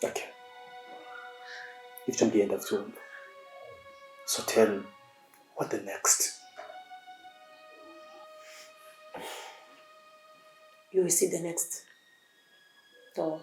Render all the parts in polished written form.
Okay. If you be end of June. So tell me, what the next? You will see the next. So.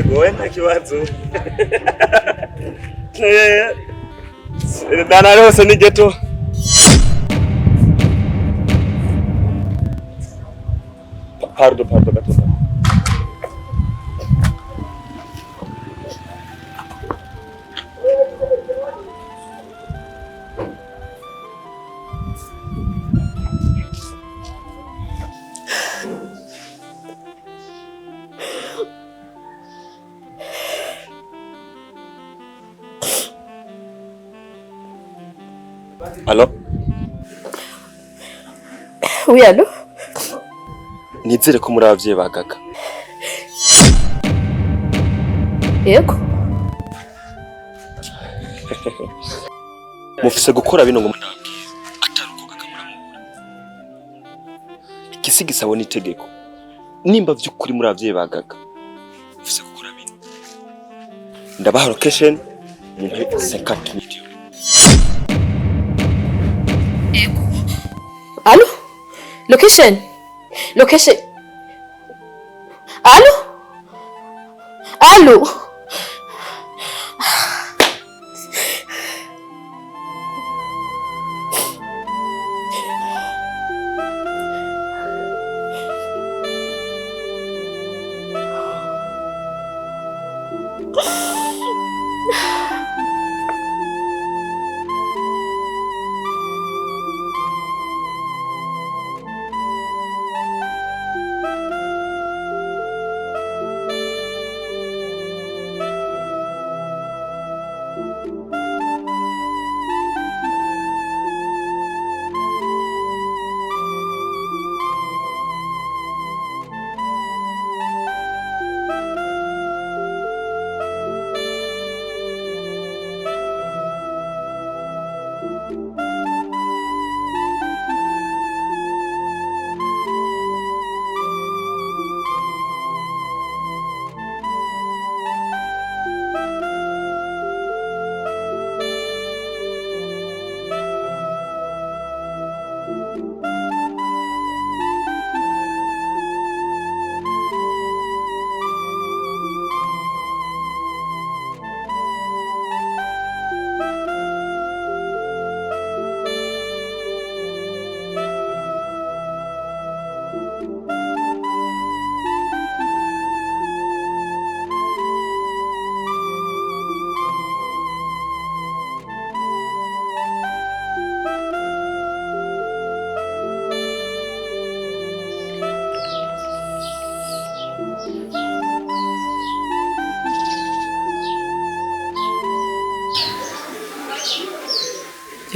Goenda kibazo. Dana rose ni geto. Pardon gato. Allô? Oui, allô? Nizere ko muri abavyeyi ba Gaga. Yego. Mufise gukora bino ngo mundabwiye. Atari uko Gaga muramubura. Igisigisabo ni itegeko. Nimba vy'ukuri muri abavyeyi ba Gaga. Mufise gukora bino. Ndabaha location mu 50 minutes. Allô? Location? Allô? Allô?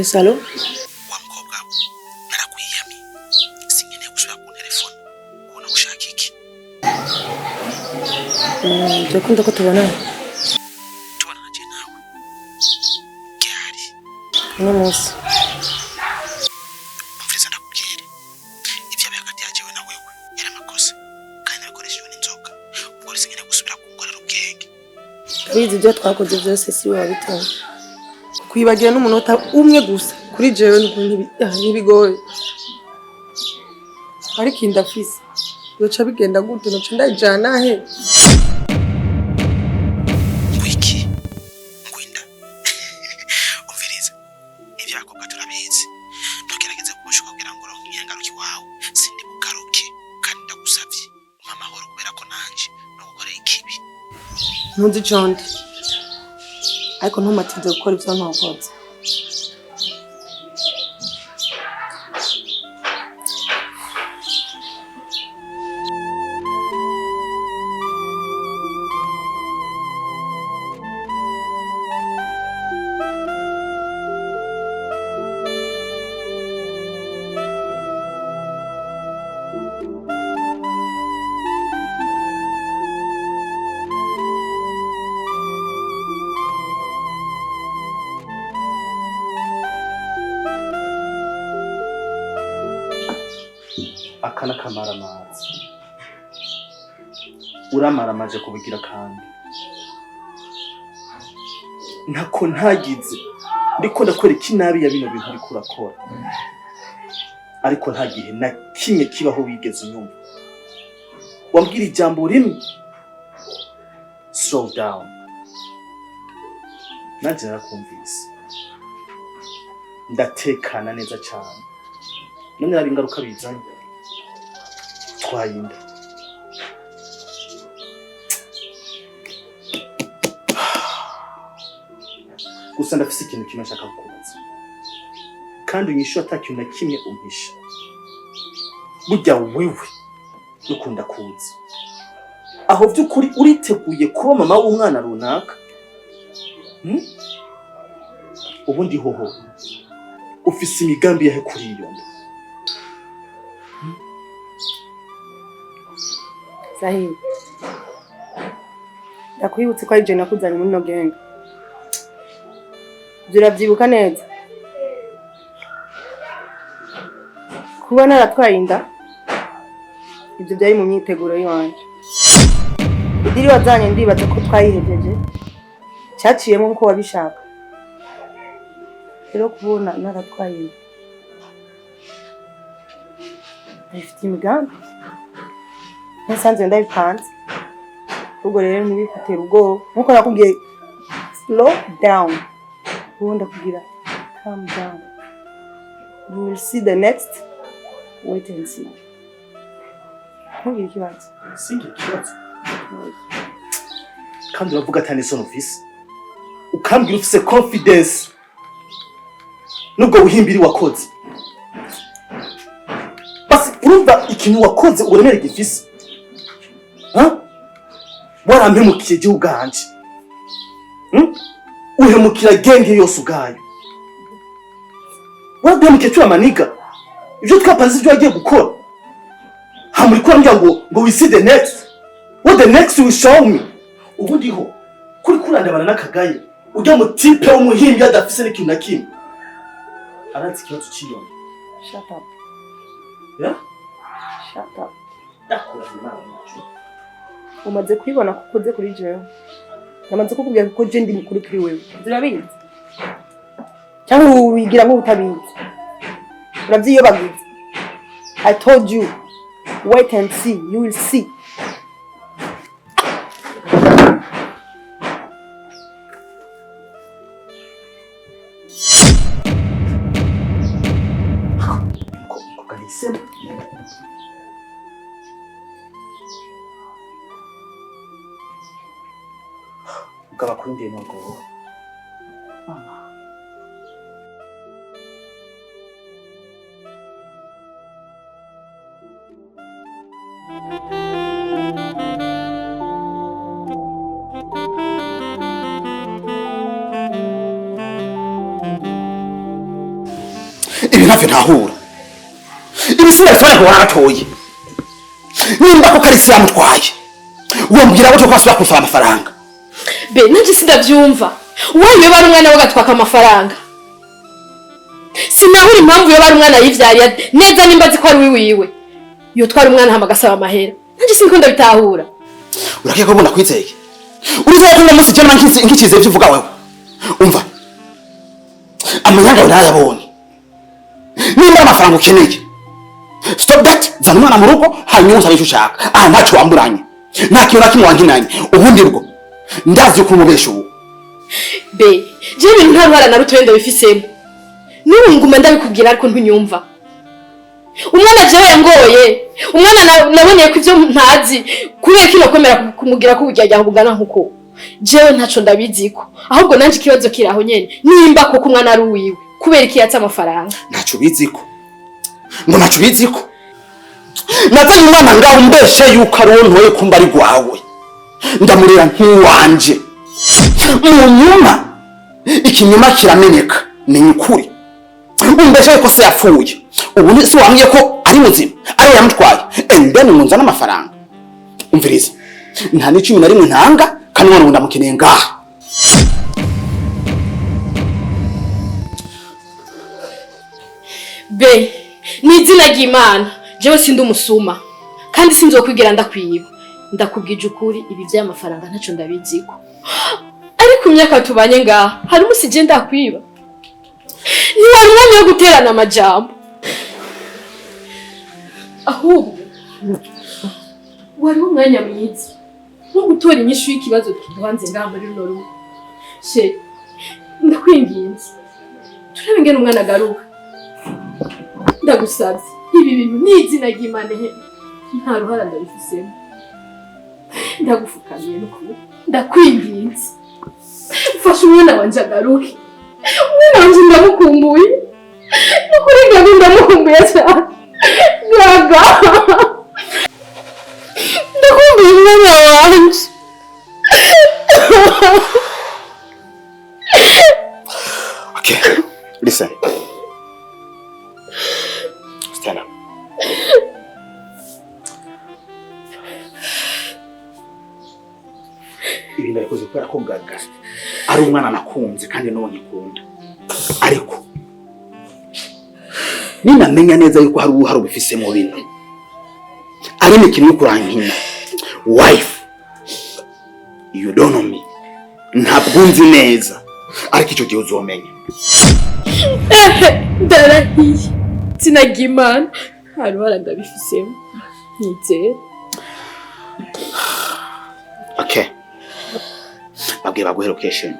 Yes, hello? Wa mkobwa narakwiyami sinkeneye gusubira ku telefone ubona ushaka iki Ndakunda ko tubonana. tubona naje nawe gari Uno munsi. Mufise ndakubwira ivyo hagati yajewe na wewe yari amakosa kandi nabikoreshejwe n'inzoga ubwo sinkeneye gusubira kungorera ubwenge. Bizi ibyo twakoze byose si wabitonda. Kwibagira n'umunota umwe gusa kuri jewe ntibigoye. Ariko indafise yoca bigenda gute noca ndajana he? Wiki ngwinda umviriza ivyo akobwa turabizi ntugerageze kubushuka kugira ngo uronke ingaruki wawe sindi bugaruke kandi ndagusavye umpa amahoro kubera ko nanje no gukorera ikibi. Ntuzi condi. Ariko ntumatinze gukora ivyo ntakoze. Akana kamara amazi uramara amaje kubigira kandi ntako ntagize ndiko ndakwereka inabi ya bino bintu uri kurakora ariko nta gihe na kimwe kibaho wigeze unyumva wambwira ijambo rimwe. Slow down. Nanje narakumvise ndatekana neza cyane none ari ingaruka bizanye twayinda. Gusa ndafise ikintu kimwe nshaka kukubaza kandi unyishyura atakintu na kimwe umpisha. Burya wewe ukunda kuzi aho by'ukuri uriteguye kuba mama w'umwana runaka? Ubundi hoho ufise imigambi yahe kuri iyo nda? Sahi. Ndakwibutse ko ari je nakuzanye muri no gang. Urabyibuka neza? Kuba naratwaye inda ibyo byari mu myiteguro y'wanje. Idiri wazanye ndibaza ko twayihejeje cyaciyemo nko wabishaka. Rero kubona naratwaye inda ndafite imigambi nsanzwe ndabipanze. Ubwo rero ntibifate rugo nkuko nakubwiye slow down. Ubundi kugira calm down. You will see the next. Wait and see. Ntugire ikibazo. Singi ikibazo. Kandi uravuga atani sono ufise. Ukambwira ufise confidence. Nubwo uhimbiri wakoze. Basi urumva ikintu wakoze uremere gifise. Warampemukiye igihugu hanje. Uhemukira genge yose ugayo. Warampemukiye cyo amaniga. Ibyo twapanze ibyo agiye gukora. Hamuri ko njya ngo we see the next. What the next will show me. Ubundi ho kuri kurandabana nakagaye. Ujya mu tipe w'umuhimbi adafise n'ikintu na kimwe. Aranzi kibazo cyiyone. Shut up. Yeah? Shut up. Dakora imana yacu. Umaze kwibona kukoze kuri jewe. Namaze kukubwira ko je ndi mukuru kuri wewe. Zirabizi. Cyangwa wigira nko utabizi. Urabyiyobagize. I told you. Wait and see. You will see. Ukaba kuri ndiye ntabwo. ntavyo ntahura. Ibisina bitwara ko waratoye. Nimba ko karisi yamutwaye. Uwo mbwira ko kwasubira kunsaba amafaranga. Be nanje sindavyumva. Wayo bari umwana wagatwaka amafaranga. Sinahuri impamvu yo bari umwana yivyariya neza nimba ziko ari wiwiwe. Yo twari umwana hamagasaba amahera. Nanje sinkunda bitahura. Urakiye ko mbona kwizeye. Urizaye ko umunsi cyane nkikize byuvuga wewe. Umva. Amanyanga urayabonye. Nimba amafaranga ukeneye. Stop that. Zana umwana mu rugo hanyuma usabe icyo ushaka. Ntacyo wamburanye. Nta kintu nakimwe wankinanye. Ubundi bwo ndazi ko umubesha ubu. Be, je ibintu nta ruhara na rutwende bifisemo. Nunguma ndabikubwira ariko ntunyumva. Umwana jewe yangoye. Umwana nabonye ko ivyo ntazi kubera kino komera kumugira ko bujyajya kubugana nkuko. Jewe ntaco ndabiziko. Ahubwo nanje kibazo kiraho nyene. Nimba koko umwana ari uwiwe kubera iki yatsa amafaranga. Ntaco biziko. Ngo ntaco biziko. Natanye umwana ngaho umbeshe yuko ari uwo ntoye kumba ari gwawe. Ndamurera nk'uwanje. Mu nyuma ikinyuma kiramenyeka ni ukuri. Umbeshe ko se yapfuye. Ubu ni so wambye ko ari muzima. Ari yamutwaye. Then munzana amafaranga. Umviriza. Nta n'icumi na rimwe ntanga kandi none ndamukeneye ngaha. Be, ni izina ry'Imana. Jewe sindi umusuma. Kandi sinzokwigira ndakwiba. Ndakubwije ukuri ibi by'amafaranga ntaco ndabiziko. Ariko imyaka tubanye ngaha hari umusije ndakwiba. Ni wari umwanya wo guterana amajambo. Ahubwo wari umwanya mwiza wo gutora inyishu y'ikibazo tuduhanze ngaha muri runo rugo. She, ndakwinginze. Turebe ngene umwana agaruka. Ndagusabye ibi bintu ni izina ry'Imana nta ruhara ndabifisemo. Ndagufukamiye n'ukuri. Ndakwinginze. Fasha umwana wanje agaruke. Umwana wanje ndamukumbuye. N'ukuri ngabe ndamukumbuye cyane. Gaga. Ndakumbuye umwana wanje. Okay, listen. Stand up. Ibintu arikoze kubera ko Gaga ari umwana nakunze kandi no nyikunda. Ariko ninamenya neza yuko hari uruhara ubifise mu bintu. Ari ikintu kurankina. Wife, you don't know me. Ntabwo nzi neza. Ariko icyo gihe uzomenya. Ndarahiye. Sinagimana. Hari wala ndabifisemo. Nizera. Okay. Babwiye baguhe location.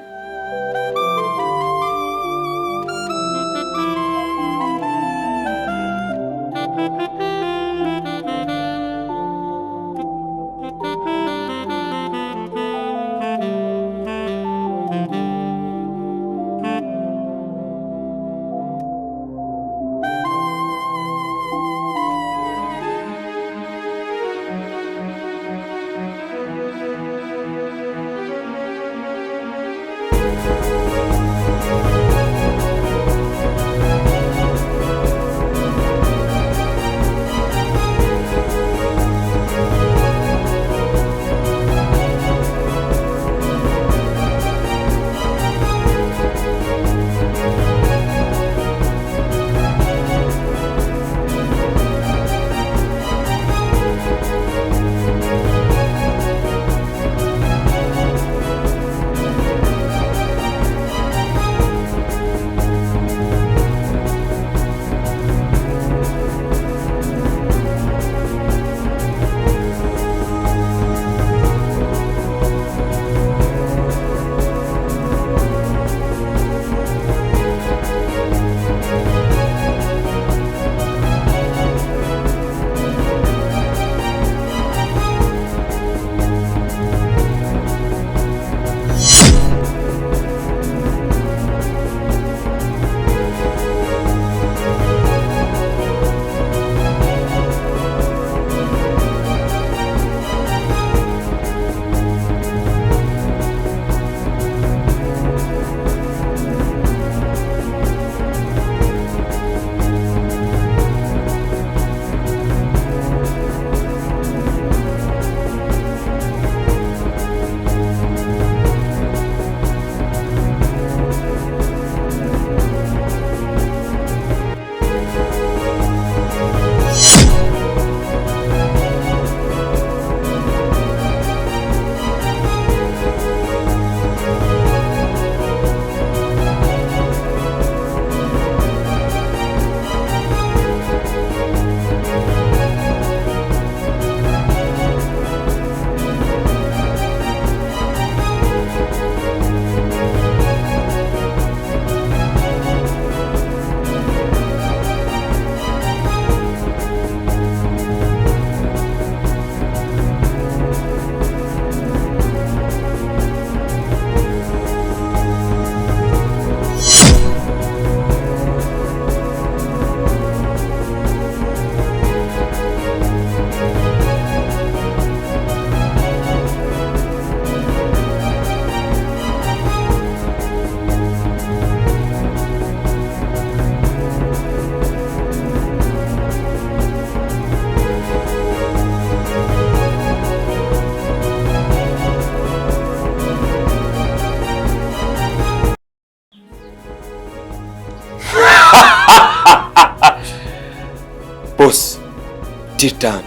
deal done.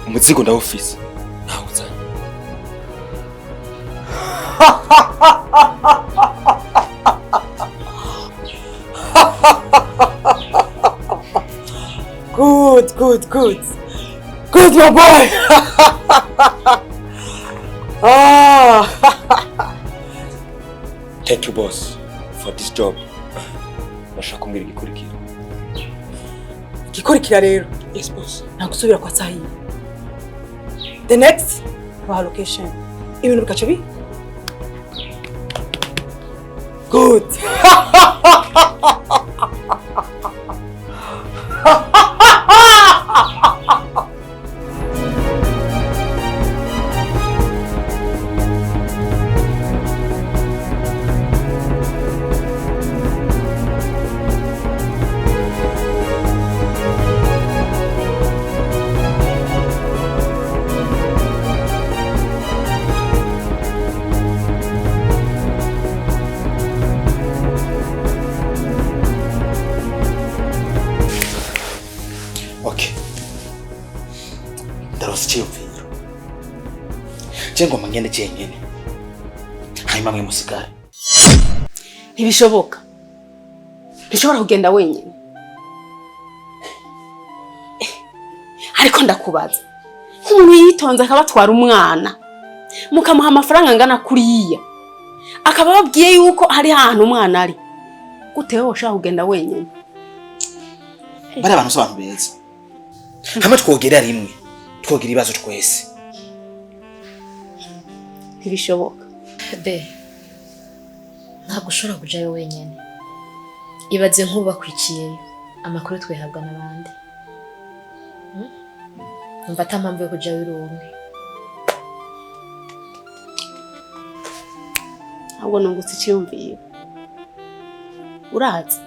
Umuzigo ndawufise. Nawe uzanye. Good. Good, my boy. Thank you, boss, for this job. Nashaka kumbwira igikurikira. Gikurikira rero. Yes, boss. Nagusubira kwa sahihi. The next wa location. Ibintu bikaca bi? Good. Chiyumviro jengo mangende cyenyene hanyuma mwe musigare. Ntibishoboka. Ntishobora kugenda wenyine. Ariko ndakubaza. Umuntu yitonze akabatwara umwana. Mukamuha amafaranga ngana kuriya. Akaba babwiye yuko hari ahantu umwana ari. Gute wowe ushaka kugenda wenyine? Bari abantu sobantu beza. Hamwe twogera rimwe. Twogira ibibazo twese. Ntibishoboka. Be, ntabwo ushobora kujayo wenyine. Ibaze nk'ubakwikiyeyo amakuru twihabwa n'abandi. Umva atampamvu yo kujayo uri umwe. Ahubwo nungutse icyumviro. Urazi?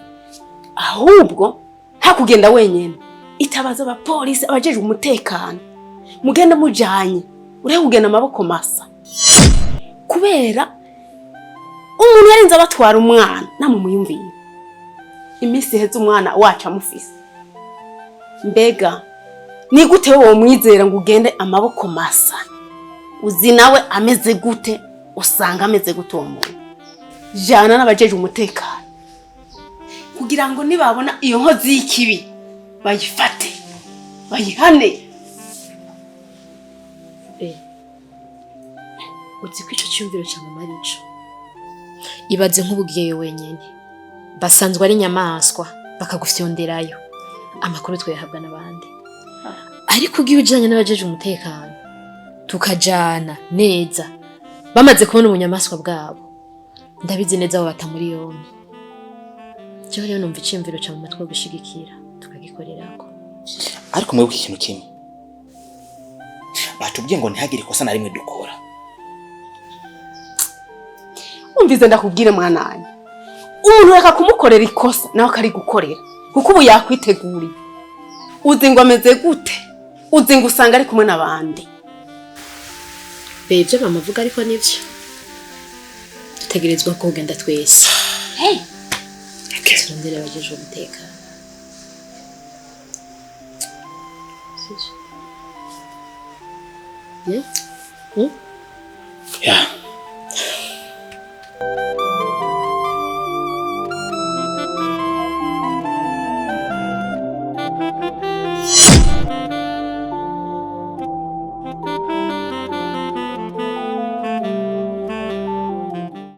Ahubwo nta kugenda wenyine. Itabaza abapolisi abajeje umutekano. Mugenda mujanye. Ure kugenda amaboko masa. Kubera umuntu yarinze abatwara umwana namwe muyumviye. Imisi heze umwana wacu Mufise. Mbega ni gute wowe mwizera ngo ugende amaboko masa? Uzi nawe ameze gute? Usanga ameze gute uwo muntu? Jana n'abajeje umutekano. Kugira ngo nibabona iyo nkozi y'ikibi bayifate. Bayihane. Uzi ko ico cyumviro cya mama arico. Ibaze nk'ubugiyeyo wenyine. Basanzwe ari nyamaswa bakagufyonderayo. Amakuru twihabwa n'abandi. Ariko ugiye ujanye n'abajeje umutekano. Tukajana neza. Bamaze kubona ubunyamaswa bwabo. Ndabizi neza abo bata muri yombi. Cyo rero numva icyumviro cya mama twogushigikira tukagikorerako. Ariko mwe ikintu kimwe. Batubwiye ngo ntihagire ikosa na rimwe dukora. Umvize ndakubwire mwananye. Umuntu reka kumukorera ikosa nawe akari gukorera. Kuko ubu yakwiteguriye. Uzi ngo ameze gute? Uzi ngo usanga ari kumwe n'abandi. Bevye bamavuga ariko nivyo. Dutegerezwa ko ugenda twese. Hey. Okay. Turondere abajeje umutekano. Yeah.